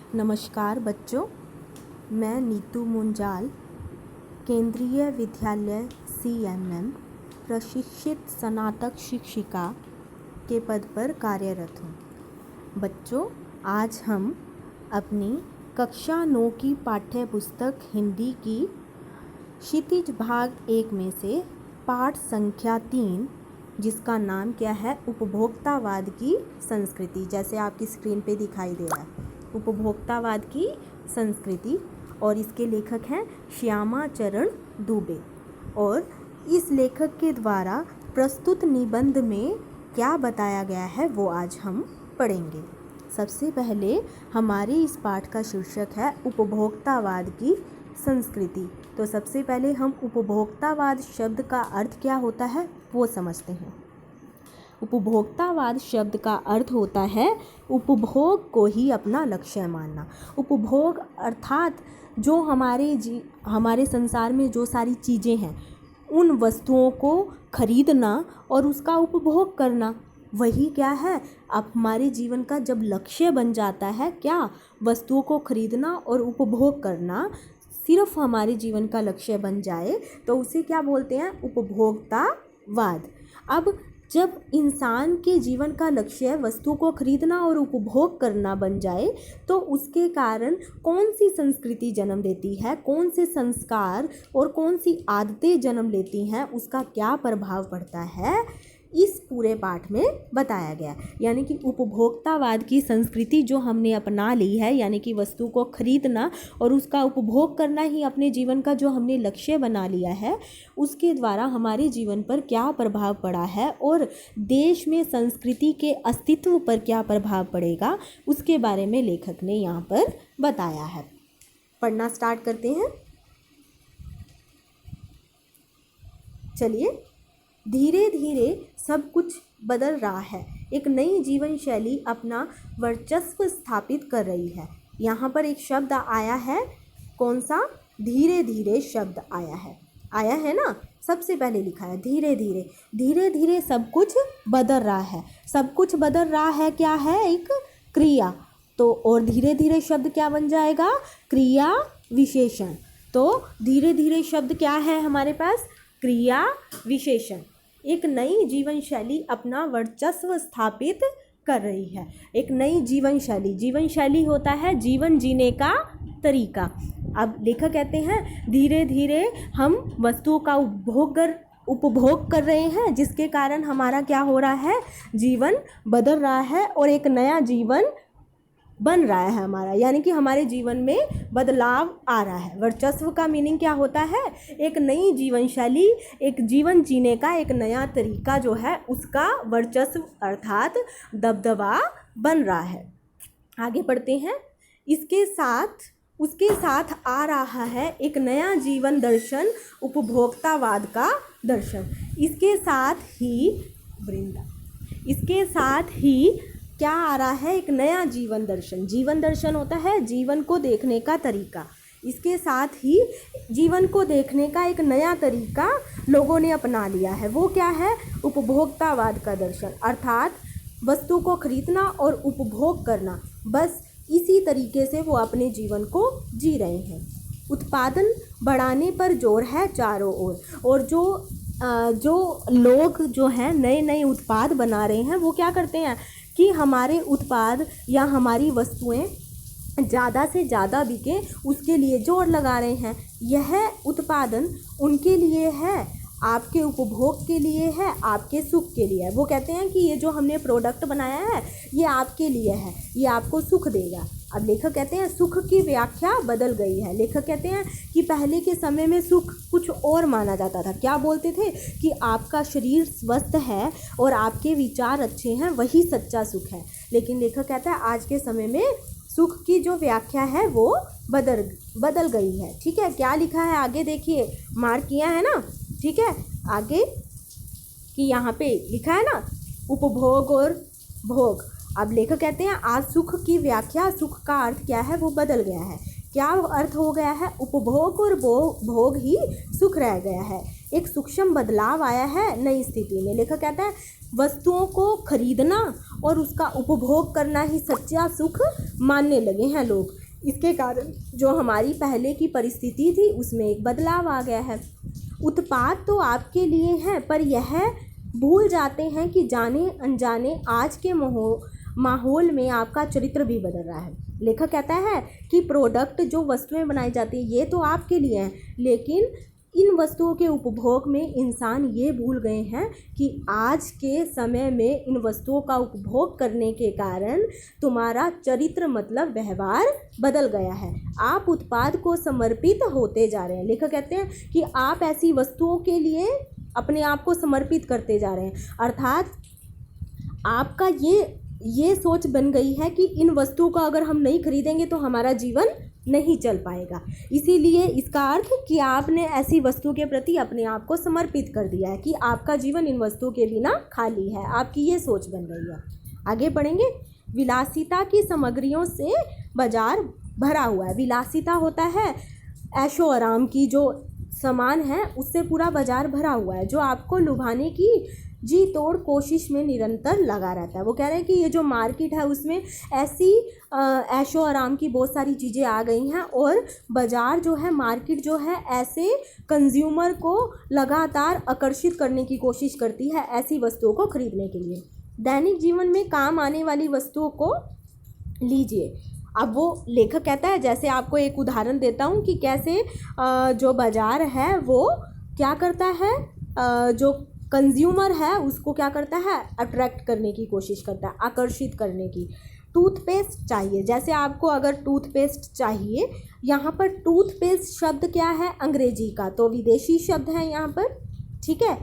नमस्कार बच्चों, मैं नीतू मुंजाल केंद्रीय विद्यालय CMM प्रशिक्षित स्नातक शिक्षिका के पद पर कार्यरत हूँ। बच्चों, आज हम अपनी कक्षा 9 की पाठ्य पुस्तक हिंदी की क्षितिज भाग 1 में से पाठ संख्या 3, जिसका नाम क्या है, उपभोक्तावाद की संस्कृति, जैसे आपकी स्क्रीन पे दिखाई दे रहा है, उपभोक्तावाद की संस्कृति, और इसके लेखक हैं श्यामा चरण दुबे। और इस लेखक के द्वारा प्रस्तुत निबंध में क्या बताया गया है वो आज हम पढ़ेंगे। सबसे पहले हमारे इस पाठ का शीर्षक है उपभोक्तावाद की संस्कृति। तो सबसे पहले हम उपभोक्तावाद शब्द का अर्थ क्या होता है वो समझते हैं। उपभोक्तावाद शब्द का अर्थ होता है उपभोग को ही अपना लक्ष्य मानना। उपभोग अर्थात जो हमारे संसार में जो सारी चीज़ें हैं उन वस्तुओं को खरीदना और उसका उपभोग करना, वही क्या है, अब हमारे जीवन का जब लक्ष्य बन जाता है, क्या वस्तुओं को खरीदना और उपभोग करना सिर्फ हमारे जीवन का लक्ष्य बन जाए तो उसे क्या बोलते हैं, उपभोक्तावाद। अब जब इंसान के जीवन का लक्ष्य वस्तु को खरीदना और उपभोग करना बन जाए तो उसके कारण कौन सी संस्कृति जन्म लेती है, कौन से संस्कार और कौन सी आदतें जन्म लेती हैं, उसका क्या प्रभाव पड़ता है, इस पूरे पाठ में बताया गया। यानी कि उपभोक्तावाद की संस्कृति जो हमने अपना ली है, यानी कि वस्तु को खरीदना और उसका उपभोग करना ही अपने जीवन का जो हमने लक्ष्य बना लिया है, उसके द्वारा हमारे जीवन पर क्या प्रभाव पड़ा है और देश में संस्कृति के अस्तित्व पर क्या प्रभाव पड़ेगा, उसके बारे में लेखक ने यहाँ पर बताया है। पढ़ना स्टार्ट करते हैं। चलिए। धीरे धीरे सब कुछ बदल रहा है, एक नई जीवन शैली अपना वर्चस्व स्थापित कर रही है। यहाँ पर एक शब्द आया है, कौन सा, धीरे धीरे शब्द आया है ना। सबसे पहले लिखा है धीरे धीरे, धीरे धीरे सब कुछ बदल रहा है। सब कुछ बदल रहा है क्या है, एक क्रिया, तो और धीरे धीरे शब्द क्या बन जाएगा, क्रिया विशेषण। तो धीरे धीरे शब्द क्या है हमारे पास, क्रिया विशेषण। एक नई जीवन शैली अपना वर्चस्व स्थापित कर रही है। एक नई जीवन शैली, जीवन शैली होता है जीवन जीने का तरीका। अब लेखक कहते हैं धीरे धीरे हम वस्तुओं का उपभोग कर रहे हैं, जिसके कारण हमारा क्या हो रहा है, जीवन बदल रहा है और एक नया जीवन बन रहा है हमारा, यानी कि हमारे जीवन में बदलाव आ रहा है। वर्चस्व का मीनिंग क्या होता है, एक नई जीवन शैली, एक जीवन जीने का एक नया तरीका जो है उसका वर्चस्व अर्थात दबदबा बन रहा है। आगे बढ़ते हैं। उसके साथ आ रहा है एक नया जीवन दर्शन, उपभोक्तावाद का दर्शन। इसके साथ ही क्या आ रहा है, एक नया जीवन दर्शन। जीवन दर्शन होता है जीवन को देखने का तरीका। इसके साथ ही जीवन को देखने का एक नया तरीका लोगों ने अपना लिया है। वो क्या है, उपभोक्तावाद का दर्शन, अर्थात वस्तु को खरीदना और उपभोग करना, बस इसी तरीके से वो अपने जीवन को जी रहे हैं। उत्पादन बढ़ाने पर जोर है चारों ओर, और जो लोग जो हैं नए नए उत्पाद बना रहे हैं, वो क्या करते हैं कि हमारे उत्पाद या हमारी वस्तुएं ज़्यादा से ज़्यादा बिके, उसके लिए जोर लगा रहे हैं। यह उत्पादन उनके लिए है, आपके उपभोग के लिए है, आपके सुख के लिए है। वो कहते हैं कि ये जो हमने प्रोडक्ट बनाया है ये आपके लिए है, ये आपको सुख देगा। अब लेखक कहते हैं सुख की व्याख्या बदल गई है। लेखक कहते हैं कि पहले के समय में सुख कुछ और माना जाता था। क्या बोलते थे कि आपका शरीर स्वस्थ है और आपके विचार अच्छे हैं, वही सच्चा सुख है। लेकिन लेखक कहता है आज के समय में सुख की जो व्याख्या है वो बदल गई है। ठीक है, क्या लिखा है आगे देखिए, मार्क किया है ना, ठीक है, आगे कि यहाँ पे लिखा है ना उपभोग और भोग। अब लेखक कहते हैं आज सुख की व्याख्या, सुख का अर्थ क्या है वो बदल गया है। क्या अर्थ हो गया है, उपभोग और भोग ही सुख रह गया है। एक सूक्ष्म बदलाव आया है नई स्थिति में। लेखक कहता है वस्तुओं को खरीदना और उसका उपभोग करना ही सच्चा सुख मानने लगे हैं लोग। इसके कारण जो हमारी पहले की परिस्थिति थी उसमें एक बदलाव आ गया है। उत्पाद तो आपके लिए हैं, पर यह भूल जाते हैं कि जाने अनजाने आज के माहौल में आपका चरित्र भी बदल रहा है। लेखक कहता है कि प्रोडक्ट जो वस्तुएं बनाई जाती हैं ये तो आपके लिए हैं, लेकिन इन वस्तुओं के उपभोग में इंसान ये भूल गए हैं कि आज के समय में इन वस्तुओं का उपभोग करने के कारण तुम्हारा चरित्र मतलब व्यवहार बदल गया है। आप उत्पाद को समर्पित होते जा रहे हैं। लेखक कहते हैं कि आप ऐसी वस्तुओं के लिए अपने आप को समर्पित करते जा रहे हैं, अर्थात आपका ये सोच बन गई है कि इन वस्तुओं का अगर हम नहीं खरीदेंगे तो हमारा जीवन नहीं चल पाएगा। इसीलिए इसका अर्थ कि आपने ऐसी वस्तु के प्रति अपने आप को समर्पित कर दिया है कि आपका जीवन इन वस्तुओं के बिना खाली है। आपकी ये सोच बन गई है। आगे बढ़ेंगे। विलासिता की सामग्रियों से बाजार भरा हुआ है। विलासिता होता है ऐशो आराम की जो सामान है, उससे पूरा बाजार भरा हुआ है, जो आपको लुभाने की जी तोड़ कोशिश में निरंतर लगा रहता है। वो कह रहे हैं कि ये जो मार्केट है उसमें ऐसी ऐशो आराम की बहुत सारी चीज़ें आ गई हैं और बाज़ार जो है, मार्केट जो है, ऐसे कंज्यूमर को लगातार आकर्षित करने की कोशिश करती है ऐसी वस्तुओं को खरीदने के लिए। दैनिक जीवन में काम आने वाली वस्तुओं को लीजिए। अब वो लेखक कहता है, जैसे आपको एक उदाहरण देता हूँ कि कैसे जो बाज़ार है वो क्या करता है, जो कंज्यूमर है उसको क्या करता है, अट्रैक्ट करने की कोशिश करता है, आकर्षित करने की। टूथपेस्ट चाहिए, जैसे आपको अगर टूथपेस्ट चाहिए, यहाँ पर टूथपेस्ट शब्द क्या है, अंग्रेजी का, तो विदेशी शब्द है यहाँ पर, ठीक है।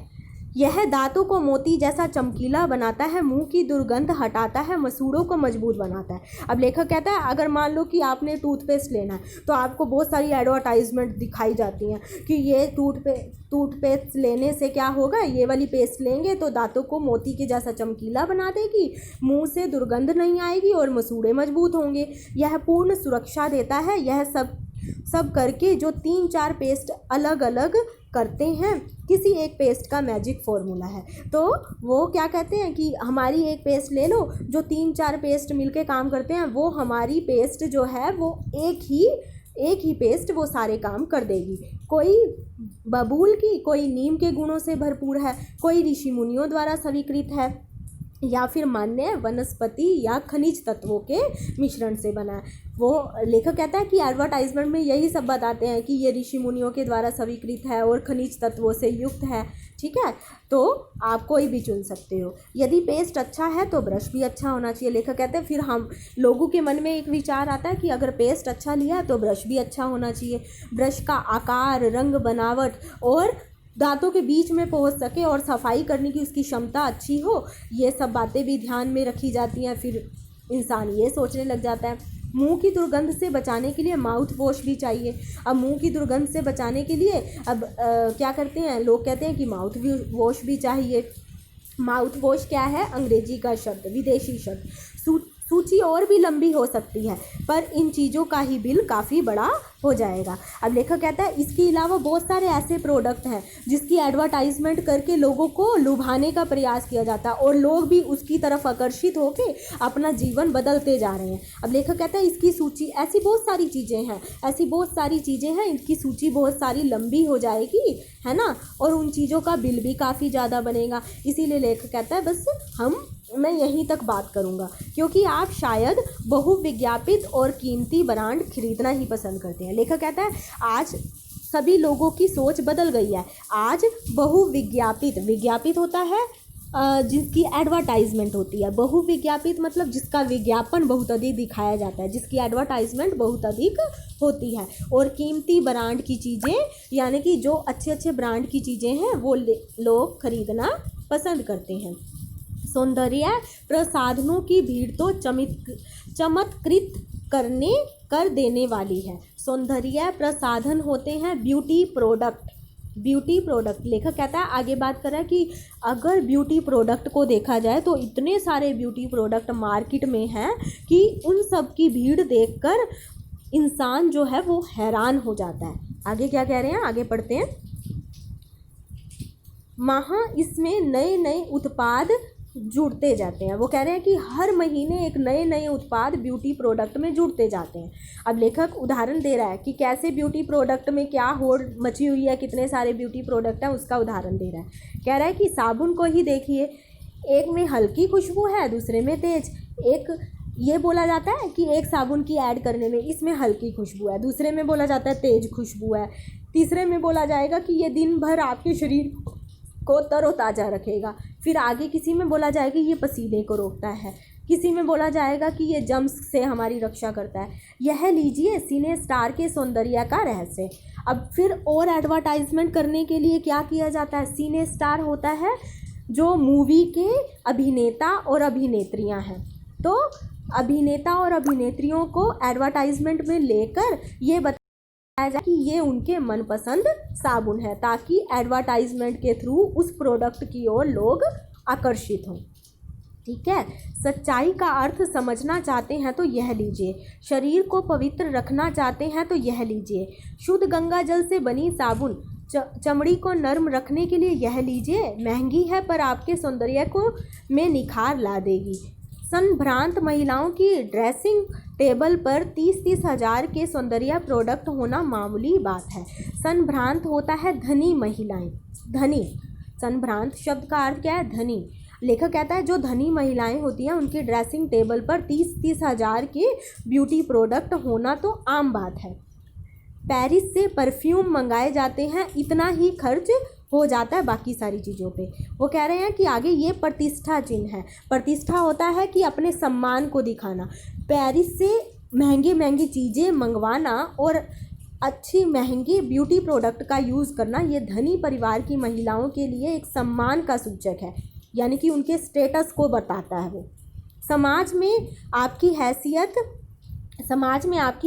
यह दांतों को मोती जैसा चमकीला बनाता है, मुंह की दुर्गंध हटाता है, मसूड़ों को मजबूत बनाता है। अब लेखक कहता है अगर मान लो कि आपने टूथपेस्ट लेना है तो आपको बहुत सारी एडवर्टाइजमेंट दिखाई जाती हैं कि ये टूथपेस्ट लेने से क्या होगा, ये वाली पेस्ट लेंगे तो दांतों को मोती के जैसा चमकीला बना देगी, मुंह से दुर्गंध नहीं आएगी और मसूड़े मजबूत होंगे, यह पूर्ण सुरक्षा देता है। यह सब करके जो 3-4 पेस्ट अलग अलग करते हैं, किसी एक पेस्ट का मैजिक फॉर्मूला है। तो वो क्या कहते हैं कि हमारी एक पेस्ट ले लो, जो 3-4 पेस्ट मिलके काम करते हैं, वो हमारी पेस्ट जो है वो एक ही पेस्ट वो सारे काम कर देगी। कोई बबूल की, कोई नीम के गुणों से भरपूर है, कोई ऋषि मुनियों द्वारा स्वीकृत है, या फिर मान्य वनस्पति या खनिज तत्वों के मिश्रण से बना है। वो लेखक कहता है कि एडवर्टाइजमेंट में यही सब बताते हैं कि ये ऋषि मुनियों के द्वारा स्वीकृत है और खनिज तत्वों से युक्त है, ठीक है। तो आप कोई भी चुन सकते हो। यदि पेस्ट अच्छा है तो ब्रश भी अच्छा होना चाहिए। लेखक कहते हैं फिर हम लोगों के मन में एक विचार आता है कि अगर पेस्ट अच्छा लिया तो ब्रश भी अच्छा होना चाहिए। ब्रश का आकार, रंग, बनावट और दांतों के बीच में पहुंच सके और सफाई करने की उसकी क्षमता अच्छी हो, ये सब बातें भी ध्यान में रखी जाती हैं। फिर इंसान ये सोचने लग जाता है। मुंह की दुर्गंध से बचाने के लिए माउथ वॉश भी चाहिए। अब मुंह की दुर्गंध से बचाने के लिए अब क्या करते हैं लोग, कहते हैं कि माउथ वॉश भी चाहिए। माउथ वॉश क्या है, अंग्रेजी का शब्द, विदेशी शब्द। सूची और भी लंबी हो सकती है, पर इन चीज़ों का ही बिल काफ़ी बड़ा हो जाएगा। अब लेखक कहता है इसके अलावा बहुत सारे ऐसे प्रोडक्ट हैं जिसकी एडवर्टाइजमेंट करके लोगों को लुभाने का प्रयास किया जाता है और लोग भी उसकी तरफ आकर्षित होकर अपना जीवन बदलते जा रहे हैं। अब लेखक कहता है इसकी सूची, ऐसी बहुत सारी चीज़ें हैं, इनकी सूची बहुत सारी लंबी हो जाएगी, है ना, और उन चीज़ों का बिल भी काफ़ी ज़्यादा बनेगा। इसीलिए लेखक कहता है मैं यहीं तक बात करूंगा, क्योंकि आप शायद बहुविज्ञापित और कीमती ब्रांड खरीदना ही पसंद करते हैं। लेखक कहता है आज सभी लोगों की सोच बदल गई है। आज विज्ञापित होता है जिसकी एडवर्टाइजमेंट होती है। बहुविज्ञापित मतलब जिसका विज्ञापन बहुत अधिक दिखाया जाता है, जिसकी एडवर्टाइजमेंट बहुत अधिक होती है। और कीमती ब्रांड की चीज़ें, यानी कि जो अच्छे ब्रांड की चीज़ें हैं वो लोग खरीदना पसंद करते हैं। सौंदर्य प्रसाधनों की भीड़ तो चमत्कृत कर देने वाली है। सौंदर्य प्रसाधन होते हैं ब्यूटी प्रोडक्ट। लेखक कहता है, आगे बात कर रहा है कि अगर ब्यूटी प्रोडक्ट को देखा जाए तो इतने सारे ब्यूटी प्रोडक्ट मार्केट में हैं कि उन सब की भीड़ देखकर इंसान जो है वो हैरान हो जाता है। आगे क्या कह रहे हैं, आगे पढ़ते हैं। वहाँ इसमें नए नए उत्पाद जुड़ते जाते हैं। वो कह रहे हैं कि हर महीने एक नए नए उत्पाद ब्यूटी प्रोडक्ट में जुड़ते जाते हैं। अब लेखक उदाहरण दे रहा है कि कैसे ब्यूटी प्रोडक्ट में क्या होड़ मची हुई है, कितने सारे ब्यूटी प्रोडक्ट हैं, उसका उदाहरण दे रहा है। कह रहा है कि साबुन को ही देखिए, एक में हल्की खुशबू है, दूसरे में तेज। एक ये बोला जाता है कि एक साबुन की ऐड करने में इसमें हल्की खुशबू है, दूसरे में बोला जाता है तेज खुशबू है, तीसरे में बोला जाएगा कि ये दिन भर आपके शरीर को तरोताज़ा रखेगा, फिर आगे किसी में बोला जाएगा ये पसीने को रोकता है, किसी में बोला जाएगा कि ये जम्स से हमारी रक्षा करता है। यह लीजिए सिने स्टार के सौंदर्य का रहस्य। अब फिर और एडवर्टाइजमेंट करने के लिए क्या किया जाता है? सिने स्टार होता है जो मूवी के अभिनेता और अभिनेत्रियां हैं, तो अभिनेता और अभिनेत्रियों को एडवर्टाइजमेंट में लेकर ये बताया जाए कि ये उनके मनपसंद साबुन है, ताकि एडवर्टाइजमेंट के थ्रू उस प्रोडक्ट की ओर लोग आकर्षित हों। ठीक है, सच्चाई का अर्थ समझना चाहते हैं तो यह लीजिए, शरीर को पवित्र रखना चाहते हैं तो यह लीजिए, शुद्ध गंगा जल से बनी साबुन चमड़ी को नर्म रखने के लिए यह लीजिए, महंगी है पर आपके सौंदर्य को में निखार ला देगी। संभ्रांत महिलाओं की ड्रेसिंग टेबल पर 30-30 हज़ार के सौंदर्य प्रोडक्ट होना मामूली बात है। संभ्रांत होता है धनी महिलाएं, धनी, संभ्रांत शब्द का अर्थ क्या है? धनी। लेखक कहता है जो धनी महिलाएं होती हैं उनकी ड्रेसिंग टेबल पर 30-30 हज़ार के ब्यूटी प्रोडक्ट होना तो आम बात है। पेरिस से परफ्यूम मंगाए जाते हैं, इतना ही खर्च हो जाता है बाकी सारी चीज़ों पे। वो कह रहे हैं कि आगे ये प्रतिष्ठा चिन्ह है। प्रतिष्ठा होता है कि अपने सम्मान को दिखाना। पेरिस से महंगी महंगी चीज़ें मंगवाना और अच्छी महंगी ब्यूटी प्रोडक्ट का यूज़ करना, ये धनी परिवार की महिलाओं के लिए एक सम्मान का सूचक है, यानी कि उनके स्टेटस को बताता है। वो समाज में आपकी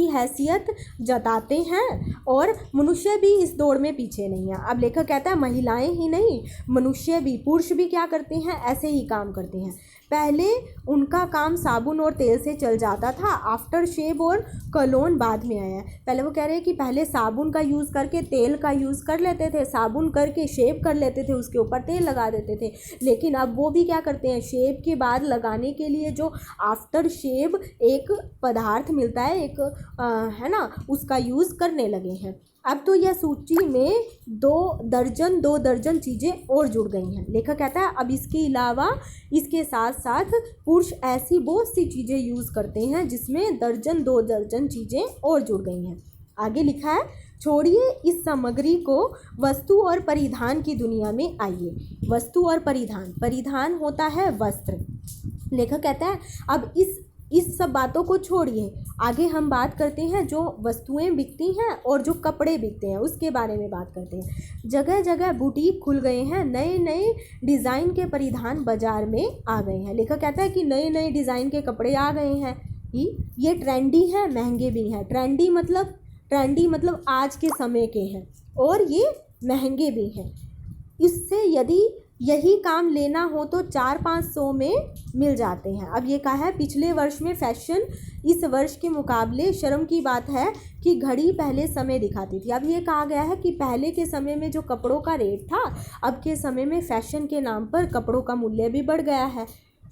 हैसियत जताते हैं और मनुष्य भी इस दौड़ में पीछे नहीं है। अब लेखक कहता है महिलाएं ही नहीं, मनुष्य भी, पुरुष भी क्या करते हैं? ऐसे ही काम करते हैं। पहले उनका काम साबुन और तेल से चल जाता था, आफ्टर शेव और कलोन बाद में आया है। पहले वो कह रहे हैं कि पहले साबुन का यूज़ करके तेल का यूज़ कर लेते थे, साबुन करके शेव कर लेते थे, उसके ऊपर तेल लगा देते थे। लेकिन अब वो भी क्या करते हैं? शेव के बाद लगाने के लिए जो आफ्टर शेव एक पदार्थ मिलता है, एक है ना, उसका यूज़ करने लगे हैं। अब तो यह सूची में 2 दर्जन चीज़ें और जुड़ गई हैं। लेखक कहता है अब इसके अलावा इसके साथ साथ पुरुष ऐसी बहुत सी चीज़ें यूज़ करते हैं जिसमें 2 दर्जन चीज़ें और जुड़ गई हैं। आगे लिखा है छोड़िए इस सामग्री को, वस्तु और परिधान की दुनिया में आइए। वस्तु और परिधान होता है वस्त्र। लेखक कहता है अब इस सब बातों को छोड़िए, आगे हम बात करते हैं जो वस्तुएं बिकती हैं और जो कपड़े बिकते हैं उसके बारे में बात करते हैं। जगह जगह बुटीक खुल गए हैं, नए नए डिज़ाइन के परिधान बाजार में आ गए हैं। लेखक कहता है कि नए नए डिज़ाइन के कपड़े आ गए हैं, ये ट्रेंडी हैं, महंगे भी हैं। ट्रेंडी मतलब आज के समय के हैं और ये महंगे भी हैं। इससे यदि यही काम लेना हो तो 400-500 में मिल जाते हैं। अब ये कहा है पिछले वर्ष में फैशन इस वर्ष के मुकाबले, शर्म की बात है कि घड़ी पहले समय दिखाती थी। अब ये कहा गया है कि पहले के समय में जो कपड़ों का रेट था, अब के समय में फैशन के नाम पर कपड़ों का मूल्य भी बढ़ गया है।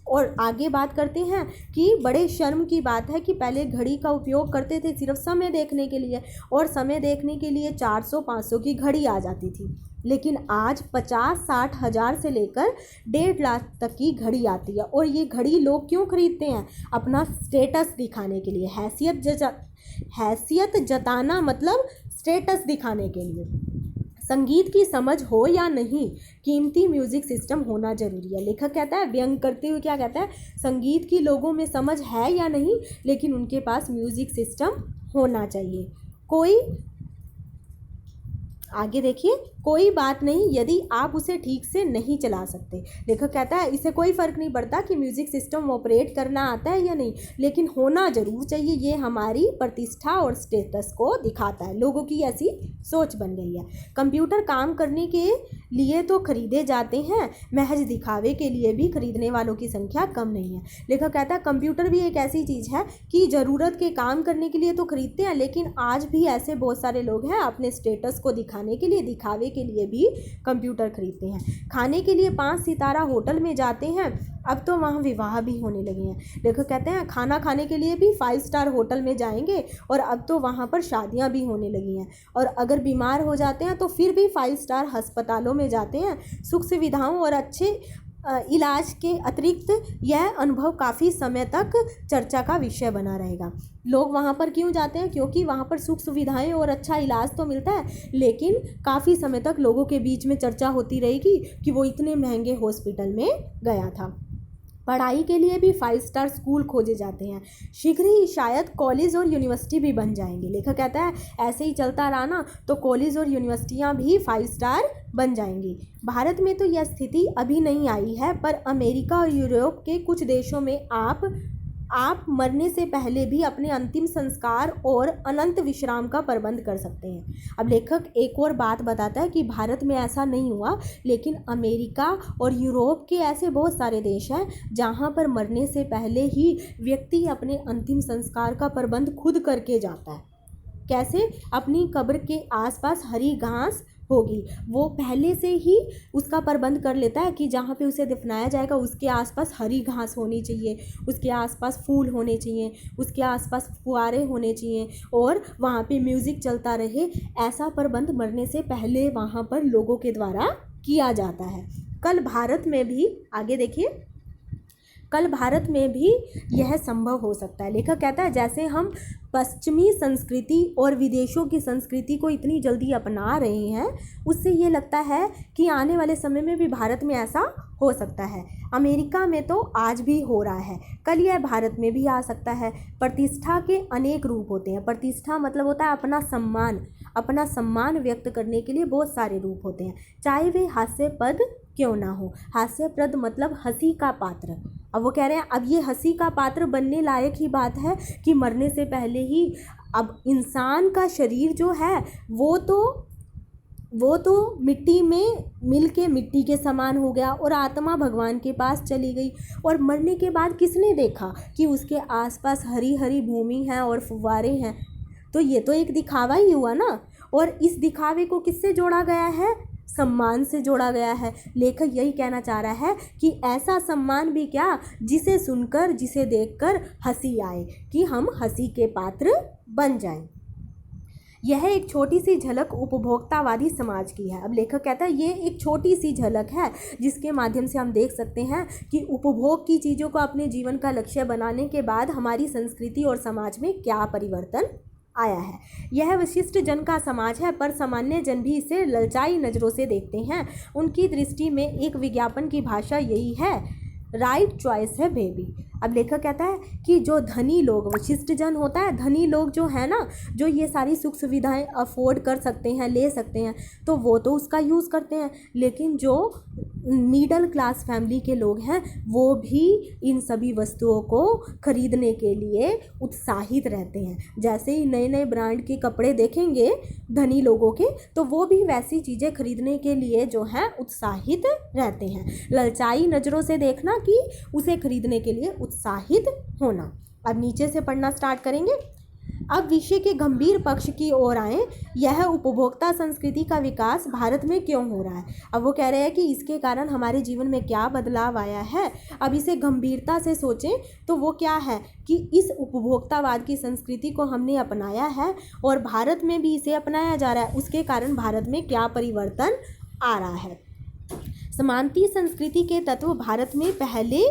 और आगे बात करते हैं कि बड़े शर्म की बात है कि पहले घड़ी का उपयोग करते थे सिर्फ समय देखने के लिए, और समय देखने के लिए 400-500 की घड़ी आ जाती थी। लेकिन आज 50-60 हज़ार से लेकर 1.5 लाख तक की घड़ी आती है। और ये घड़ी लोग क्यों खरीदते हैं? अपना स्टेटस दिखाने के लिए, हैसियत जताना, मतलब स्टेटस दिखाने के लिए। संगीत की समझ हो या नहीं, कीमती म्यूज़िक सिस्टम होना ज़रूरी है। लेखक कहता है, व्यंग करते हुए क्या कहता है, संगीत की लोगों में समझ है या नहीं, लेकिन उनके पास म्यूज़िक सिस्टम होना चाहिए। आगे देखिए, कोई बात नहीं यदि आप उसे ठीक से नहीं चला सकते। लेखक कहता है इससे कोई फ़र्क नहीं पड़ता कि म्यूज़िक सिस्टम ऑपरेट करना आता है या नहीं, लेकिन होना ज़रूर चाहिए। ये हमारी प्रतिष्ठा और स्टेटस को दिखाता है। लोगों की ऐसी सोच बन गई है। कंप्यूटर काम करने के लिए तो खरीदे जाते हैं, महज दिखावे के लिए भी खरीदने वालों की संख्या कम नहीं है। लेखक कहता है कंप्यूटर भी एक ऐसी चीज़ है कि ज़रूरत के काम करने के लिए तो खरीदते हैं, लेकिन आज भी ऐसे बहुत सारे लोग हैं अपने स्टेटस को दिखाने के लिए, दिखावे के लिए भी कंप्यूटर खरीदते हैं। खाने के लिए 5 सितारा होटल में जाते हैं, अब तो वहाँ विवाह भी होने लगे हैं। देखो कहते हैं खाना खाने के लिए भी 5 स्टार होटल में जाएंगे और अब तो वहाँ पर शादियाँ भी होने लगी हैं। और अगर बीमार हो जाते हैं तो फिर भी 5 स्टार अस्पतालों में जाते हैं। सुख सुविधाओं और अच्छे इलाज के अतिरिक्त यह अनुभव काफ़ी समय तक चर्चा का विषय बना रहेगा। लोग वहाँ पर क्यों जाते हैं? क्योंकि वहाँ पर सुख सुविधाएं और अच्छा इलाज तो मिलता है, लेकिन काफ़ी समय तक लोगों के बीच में चर्चा होती रहेगी कि वो इतने महंगे हॉस्पिटल में गया था। पढ़ाई के लिए भी 5 स्टार स्कूल खोजे जाते हैं। शीघ्र ही शायद कॉलेज और यूनिवर्सिटी भी बन जाएंगे। लेखक कहता है ऐसे ही चलता रहा ना तो कॉलेज और यूनिवर्सिटियां भी 5 स्टार बन जाएंगी। भारत में तो यह स्थिति अभी नहीं आई है, पर अमेरिका और यूरोप के कुछ देशों में आप मरने से पहले भी अपने अंतिम संस्कार और अनंत विश्राम का प्रबंध कर सकते हैं। अब लेखक एक और बात बताता है कि भारत में ऐसा नहीं हुआ, लेकिन अमेरिका और यूरोप के ऐसे बहुत सारे देश हैं जहाँ पर मरने से पहले ही व्यक्ति अपने अंतिम संस्कार का प्रबंध खुद करके जाता है। कैसे? अपनी कब्र के आसपास हरी घास होगी, वो पहले से ही उसका प्रबंध कर लेता है कि जहाँ पे उसे दफनाया जाएगा उसके आसपास हरी घास होनी चाहिए, उसके आसपास फूल होने चाहिए, उसके आसपास फुआरे होने चाहिए और वहाँ पे म्यूज़िक चलता रहे। ऐसा प्रबंध मरने से पहले वहाँ पर लोगों के द्वारा किया जाता है। कल भारत में भी, आगे देखिए, कल भारत में भी यह संभव हो सकता है। लेखक कहता है जैसे हम पश्चिमी संस्कृति और विदेशों की संस्कृति को इतनी जल्दी अपना रहे हैं, उससे ये लगता है कि आने वाले समय में भी भारत में ऐसा हो सकता है। अमेरिका में तो आज भी हो रहा है, कल यह भारत में भी आ सकता है। प्रतिष्ठा के अनेक रूप होते हैं। प्रतिष्ठा मतलब होता है अपना सम्मान व्यक्त करने के लिए बहुत सारे रूप होते हैं, चाहे वे हास्यपद क्यों ना हो। हास्यप्रद मतलब हंसी का पात्र। अब वो कह रहे हैं अब ये हंसी का पात्र बनने लायक ही बात है कि मरने से पहले ही अब इंसान का शरीर जो है वो तो मिट्टी में मिल के मिट्टी के समान हो गया और आत्मा भगवान के पास चली गई। और मरने के बाद किसने देखा कि उसके आसपास हरी हरी भूमि है और फुव्वारे हैं? तो ये तो एक दिखावा ही हुआ ना। और इस दिखावे को किससे जोड़ा गया है? सम्मान से जोड़ा गया है। लेखक यही कहना चाह रहा है कि ऐसा सम्मान भी क्या जिसे सुनकर, जिसे देखकर हंसी आए, कि हम हंसी के पात्र बन जाएं। यह एक छोटी सी झलक उपभोक्तावादी समाज की है। अब लेखक कहता है ये एक छोटी सी झलक है जिसके माध्यम से हम देख सकते हैं कि उपभोग की चीज़ों को अपने जीवन का लक्ष्य बनाने के बाद हमारी संस्कृति और समाज में क्या परिवर्तन आया है। यह विशिष्ट जन का समाज है, पर सामान्य जन भी इसे ललचाई नज़रों से देखते हैं। उनकी दृष्टि में एक विज्ञापन की भाषा यही है, राइट चॉइस है बेबी। अब लेखक कहता है कि जो धनी लोग, विशिष्ट जन होता है, धनी लोग जो है ना, जो ये सारी सुख सुविधाएं अफोर्ड कर सकते हैं, ले सकते हैं, तो वो तो उसका यूज़ करते हैं। लेकिन जो मिडल क्लास फैमिली के लोग हैं वो भी इन सभी वस्तुओं को खरीदने के लिए उत्साहित रहते हैं। जैसे ही नए नए ब्रांड के कपड़े देखेंगे धनी लोगों के, तो वो भी वैसी चीज़ें खरीदने के लिए जो है उत्साहित रहते हैं। ललचाई नज़रों से देखना कि उसे खरीदने के लिए उत्साहित होना। अब नीचे से पढ़ना स्टार्ट करेंगे। अब विषय के गंभीर पक्ष की ओर आएँ, यह उपभोक्ता संस्कृति का विकास भारत में क्यों हो रहा है। अब वो कह रहे हैं कि इसके कारण हमारे जीवन में क्या बदलाव आया है। अब इसे गंभीरता से सोचें तो वो क्या है कि इस उपभोक्तावाद की संस्कृति को हमने अपनाया है और भारत में भी इसे अपनाया जा रहा है। उसके कारण भारत में क्या परिवर्तन आ रहा है। समांती संस्कृति के तत्व भारत में पहले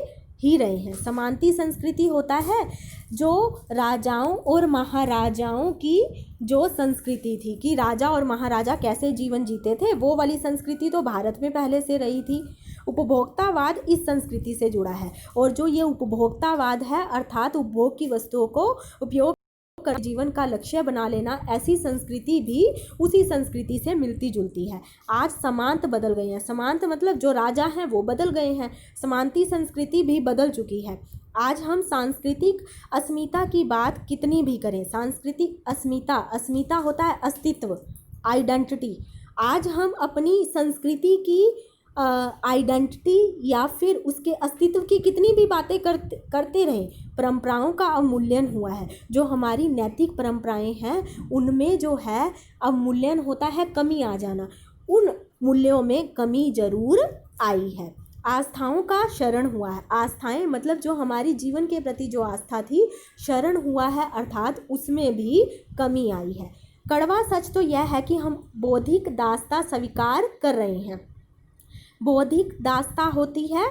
ही रहे हैं। समांती संस्कृति होता है जो राजाओं और महाराजाओं की जो संस्कृति थी कि राजा और महाराजा कैसे जीवन जीते थे, वो वाली संस्कृति तो भारत में पहले से रही थी। उपभोक्तावाद इस संस्कृति से जुड़ा है और जो ये उपभोक्तावाद है अर्थात उपभोग की वस्तुओं को उपयोग कर जीवन का लक्ष्य बना लेना, ऐसी संस्कृति भी उसी संस्कृति से मिलती जुलती है। आज समांत बदल गए हैं। समांत मतलब जो राजा हैं वो बदल गए हैं, समांती संस्कृति भी बदल चुकी है। आज हम सांस्कृतिक अस्मिता की बात कितनी भी करें, सांस्कृतिक अस्मिता होता है अस्तित्व, आइडेंटिटी। आज हम अपनी संस्कृति की आइडेंटिटी या फिर उसके अस्तित्व की कितनी भी बातें करते रहें, परंपराओं का अवमूल्यन हुआ है। जो हमारी नैतिक परंपराएं हैं उनमें जो है अवमूल्यन होता है, कमी आ जाना। उन मूल्यों में कमी जरूर आई है। आस्थाओं का क्षरण हुआ है। आस्थाएं मतलब जो हमारी जीवन के प्रति जो आस्था थी, क्षरण हुआ है, अर्थात उसमें भी कमी आई है। कड़वा सच तो यह है कि हम बौद्धिक दासता स्वीकार कर रहे हैं। बौद्धिक दासता होती है,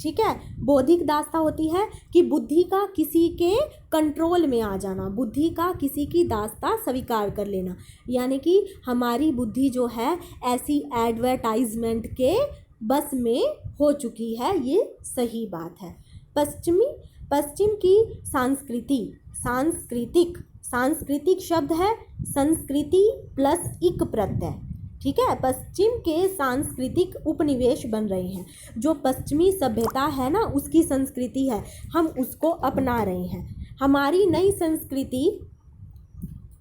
ठीक है, बौद्धिक दासता होती है कि बुद्धि का किसी के कंट्रोल में आ जाना, बुद्धि का किसी की दासता स्वीकार कर लेना, यानी कि हमारी बुद्धि जो है ऐसी एडवर्टाइजमेंट के बस में हो चुकी है, ये सही बात है। पश्चिम की सांस्कृतिक शब्द है संस्कृति प्लस इक प्रत्यय, ठीक है। पश्चिम के सांस्कृतिक उपनिवेश बन रहे हैं। जो पश्चिमी सभ्यता है ना, उसकी संस्कृति है, हम उसको अपना रहे हैं। हमारी नई संस्कृति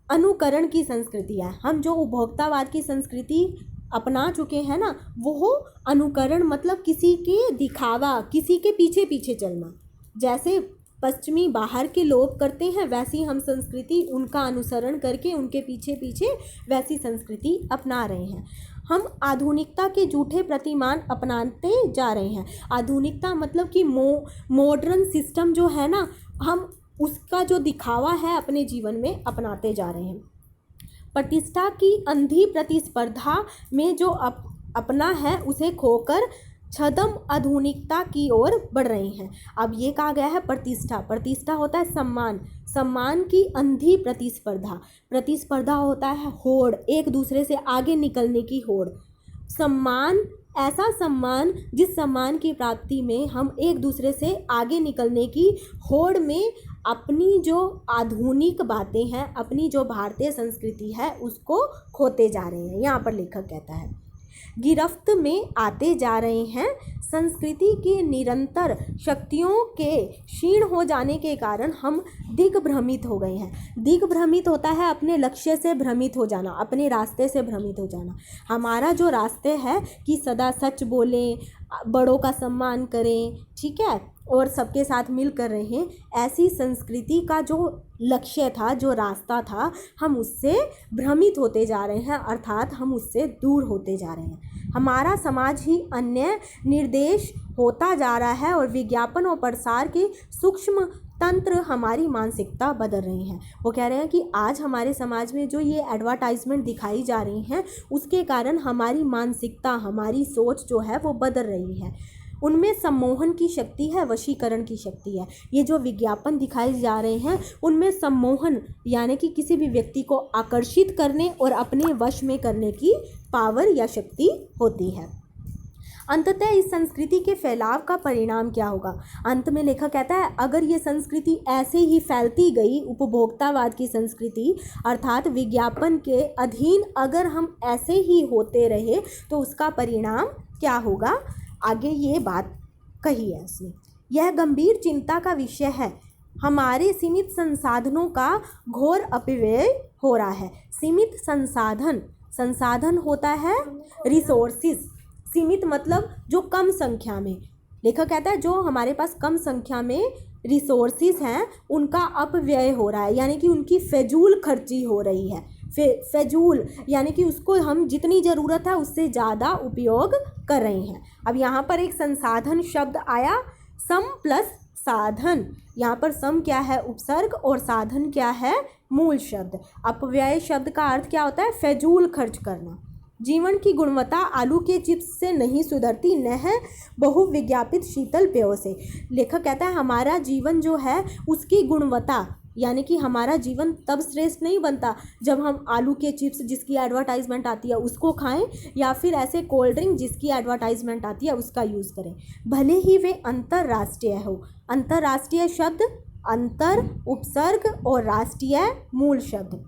अनुकरण की संस्कृति है। हम जो उपभोक्तावाद की संस्कृति अपना चुके हैं ना, वो अनुकरण मतलब किसी के दिखावा, किसी के पीछे पीछे चलना। जैसे पश्चिमी बाहर के लोग करते हैं, वैसी हम संस्कृति उनका अनुसरण करके उनके पीछे पीछे वैसी संस्कृति अपना रहे हैं। हम आधुनिकता के झूठे प्रतिमान अपनाते जा रहे हैं। आधुनिकता मतलब कि मॉडर्न सिस्टम जो है ना, हम उसका जो दिखावा है अपने जीवन में अपनाते जा रहे हैं। प्रतिष्ठा की अंधी प्रतिस्पर्धा में जो अपना है उसे खोकर छद्म आधुनिकता की ओर बढ़ रहे हैं। अब ये कहा गया है प्रतिष्ठा होता है सम्मान की अंधी प्रतिस्पर्धा होता है होड़, एक दूसरे से आगे निकलने की होड़। ऐसा सम्मान जिस सम्मान की प्राप्ति में हम एक दूसरे से आगे निकलने की होड़ में अपनी जो आधुनिक बातें हैं, अपनी जो भारतीय संस्कृति है, उसको खोते जा रहे हैं। यहाँ पर लेखक कहता है गिरफ्त में आते जा रहे हैं। संस्कृति की निरंतर शक्तियों के क्षीण हो जाने के कारण हम दिग्भ्रमित हो गए हैं। दिग्भ्रमित होता है अपने लक्ष्य से भ्रमित हो जाना, अपने रास्ते से भ्रमित हो जाना। हमारा जो रास्ते है कि सदा सच बोलें, बड़ों का सम्मान करें, ठीक है, और सबके साथ मिल कर रहें, ऐसी संस्कृति का जो लक्ष्य था, जो रास्ता था, हम उससे भ्रमित होते जा रहे हैं, अर्थात हम उससे दूर होते जा रहे हैं। हमारा समाज ही अन्य निर्देश होता जा रहा है और विज्ञापन और प्रसार के सूक्ष्म तंत्र हमारी मानसिकता बदल रहे हैं। वो कह रहे हैं कि आज हमारे समाज में जो ये एडवर्टाइजमेंट दिखाई जा रही हैं, उसके कारण हमारी मानसिकता, हमारी सोच जो है वो बदल रही है। उनमें सम्मोहन की शक्ति है, वशीकरण की शक्ति है। ये जो विज्ञापन दिखाए जा रहे हैं, उनमें सम्मोहन यानी कि किसी भी व्यक्ति को आकर्षित करने और अपने वश में करने की पावर या शक्ति होती है। अंततः इस संस्कृति के फैलाव का परिणाम क्या होगा? अंत में लेखक कहता है अगर ये संस्कृति ऐसे ही फैलती गई, उपभोक्तावाद की संस्कृति अर्थात विज्ञापन के अधीन अगर हम ऐसे ही होते रहे, तो उसका परिणाम क्या होगा? आगे ये बात कही है उसने। यह गंभीर चिंता का विषय है। हमारे सीमित संसाधनों का घोर अपव्यय हो रहा है। सीमित संसाधन होता है रिसोर्सिस। सीमित मतलब जो कम संख्या में, लेखक कहता है जो हमारे पास कम संख्या में रिसोर्सिस हैं, उनका अपव्यय हो रहा है, यानी कि उनकी फजूल खर्ची हो रही है। फजूल यानी कि उसको हम जितनी ज़रूरत है उससे ज़्यादा उपयोग कर रहे हैं। अब यहाँ पर एक संसाधन शब्द आया, सम प्लस साधन। यहाँ पर सम क्या है? उपसर्ग, और साधन क्या है? मूल शब्द। अपव्यय शब्द का अर्थ क्या होता है? फजूल खर्च करना। जीवन की गुणवत्ता आलू के चिप्स से नहीं सुधरती, न है बहुविज्ञापित शीतल पेयों से। लेखक कहता है हमारा जीवन जो है उसकी गुणवत्ता यानी कि हमारा जीवन तब श्रेष्ठ नहीं बनता जब हम आलू के चिप्स जिसकी एडवर्टाइजमेंट आती है उसको खाएं, या फिर ऐसे कोल्ड ड्रिंक जिसकी एडवर्टाइजमेंट आती है उसका यूज़ करें, भले ही वे अंतर्राष्ट्रीय हो। अंतर्राष्ट्रीय शब्द अंतर उपसर्ग और राष्ट्रीय मूल शब्द।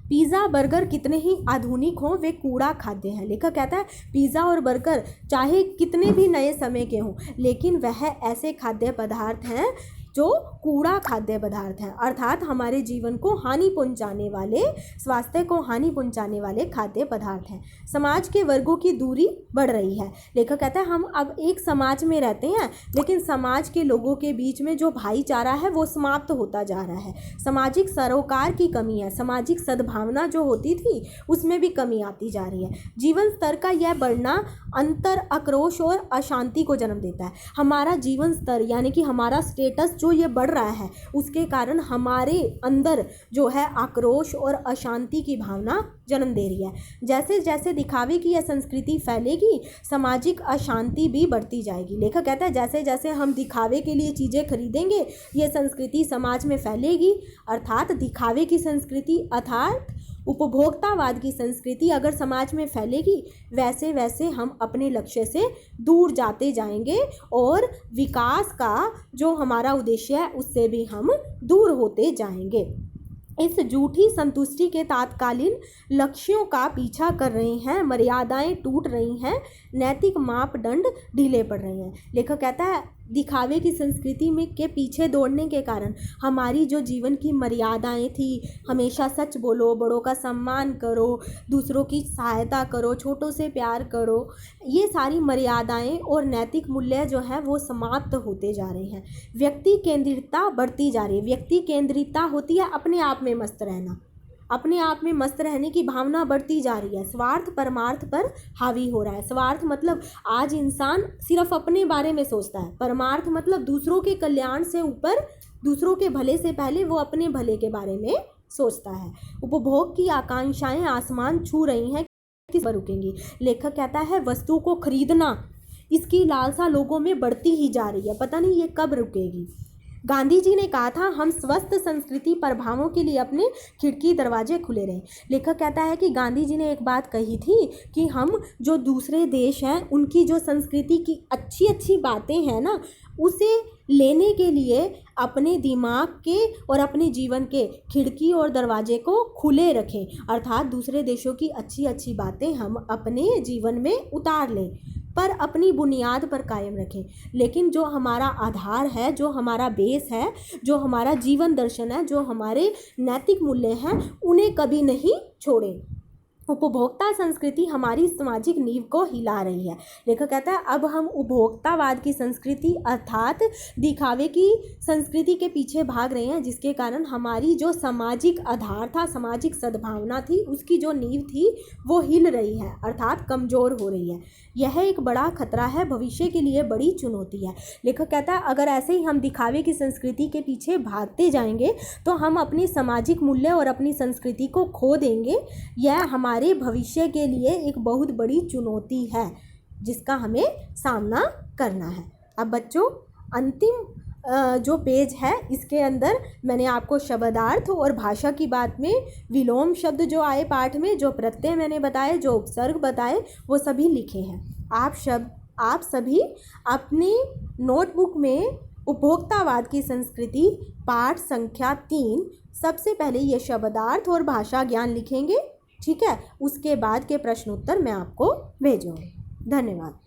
पिज़्ज़ा बर्गर कितने ही आधुनिक हों, वे कूड़ा खाद्य हैं। लेखक कहता है पिज़्ज़ा और बर्गर चाहे कितने भी नए समय के हों, लेकिन वह ऐसे खाद्य पदार्थ हैं जो कूड़ा खाद्य पदार्थ हैं, अर्थात हमारे जीवन को हानि पहुंचाने वाले, स्वास्थ्य को हानि पहुंचाने वाले खाद्य पदार्थ हैं। समाज के वर्गों की दूरी बढ़ रही है। लेखक कहता है हम अब एक समाज में रहते हैं, लेकिन समाज के लोगों के बीच में जो भाईचारा है वो समाप्त होता जा रहा है। सामाजिक सरोकार की कमी है, सामाजिक सद्भावना जो होती थी उसमें भी कमी आती जा रही है। जीवन स्तर का यह बढ़ना अंतर, आक्रोश और अशांति को जन्म देता है। हमारा जीवन स्तर यानी कि हमारा स्टेटस जो ये बढ़ रहा है, उसके कारण हमारे अंदर जो है आक्रोश और अशांति की भावना जन्म दे रही है। जैसे जैसे दिखावे की यह संस्कृति फैलेगी, सामाजिक अशांति भी बढ़ती जाएगी। लेखक कहता है जैसे जैसे हम दिखावे के लिए चीज़ें खरीदेंगे, ये संस्कृति समाज में फैलेगी, अर्थात दिखावे की संस्कृति अर्थात उपभोक्तावाद की संस्कृति अगर समाज में फैलेगी, वैसे वैसे हम अपने लक्ष्य से दूर जाते जाएंगे और विकास का जो हमारा उद्देश्य है उससे भी हम दूर होते जाएंगे। इस झूठी संतुष्टि के तात्कालीन लक्ष्यों का पीछा कर रही हैं, मर्यादाएं टूट रही हैं, नैतिक मापदंड ढीले पड़ रहे हैं। लेखक कहता है दिखावे की संस्कृति में के पीछे दौड़ने के कारण हमारी जो जीवन की मर्यादाएं थी, हमेशा सच बोलो, बड़ों का सम्मान करो, दूसरों की सहायता करो, छोटों से प्यार करो, ये सारी मर्यादाएं और नैतिक मूल्य जो है वो समाप्त होते जा रहे हैं। व्यक्ति केंद्रितता बढ़ती जा रही है। व्यक्ति केंद्रितता होती है अपने आप में मस्त रहना, अपने आप में मस्त रहने की भावना बढ़ती जा रही है। स्वार्थ परमार्थ पर हावी हो रहा है। स्वार्थ मतलब आज इंसान सिर्फ अपने बारे में सोचता है, परमार्थ मतलब दूसरों के कल्याण से ऊपर, दूसरों के भले से पहले वो अपने भले के बारे में सोचता है। उपभोग की आकांक्षाएं आसमान छू रही हैं, किस पर रुकेंगी। लेखक कहता है वस्तु को खरीदना, इसकी लालसा लोगों में बढ़ती ही जा रही है, पता नहीं ये कब रुकेगी। गांधी जी ने कहा था हम स्वस्थ संस्कृति प्रभावों के लिए अपने खिड़की दरवाजे खुले रहें। लेखक कहता है कि गांधी जी ने एक बात कही थी कि हम जो दूसरे देश हैं उनकी जो संस्कृति की अच्छी अच्छी बातें हैं ना, उसे लेने के लिए अपने दिमाग के और अपने जीवन के खिड़की और दरवाजे को खुले रखें, अर्थात दूसरे देशों की अच्छी अच्छी बातें हम अपने जीवन में उतार लें, पर अपनी बुनियाद पर कायम रखें। लेकिन जो हमारा आधार है, जो हमारा बेस है, जो हमारा जीवन दर्शन है, जो हमारे नैतिक मूल्य हैं, उन्हें कभी नहीं छोड़ें। उपभोक्ता संस्कृति हमारी सामाजिक नींव को हिला रही है। लेखक कहता है अब हम उपभोक्तावाद की संस्कृति अर्थात दिखावे की संस्कृति के पीछे भाग रहे हैं, जिसके कारण हमारी जो सामाजिक आधार था, सामाजिक सद्भावना थी, उसकी जो नींव थी वो हिल रही है, अर्थात कमज़ोर हो रही है। यह एक बड़ा खतरा है, भविष्य के लिए बड़ी चुनौती है। लेखक कहता है अगर ऐसे ही हम दिखावे की संस्कृति के पीछे भागते जाएंगे तो हम अपनी सामाजिक मूल्य और अपनी संस्कृति को खो देंगे। यह हमारे भविष्य के लिए एक बहुत बड़ी चुनौती है जिसका हमें सामना करना है। अब बच्चों अंतिम जो पेज है इसके अंदर मैंने आपको शब्दार्थ और भाषा की बात में विलोम शब्द जो आए पाठ में, जो प्रत्यय मैंने बताए, जो उपसर्ग बताए, वो सभी लिखे हैं। आप सभी अपने नोटबुक में उपभोक्तावाद की संस्कृति पाठ संख्या 3 सबसे पहले ये शब्दार्थ और भाषा ज्ञान लिखेंगे, ठीक है। उसके बाद के प्रश्न उत्तर मैं आपको भेजूँगी। धन्यवाद।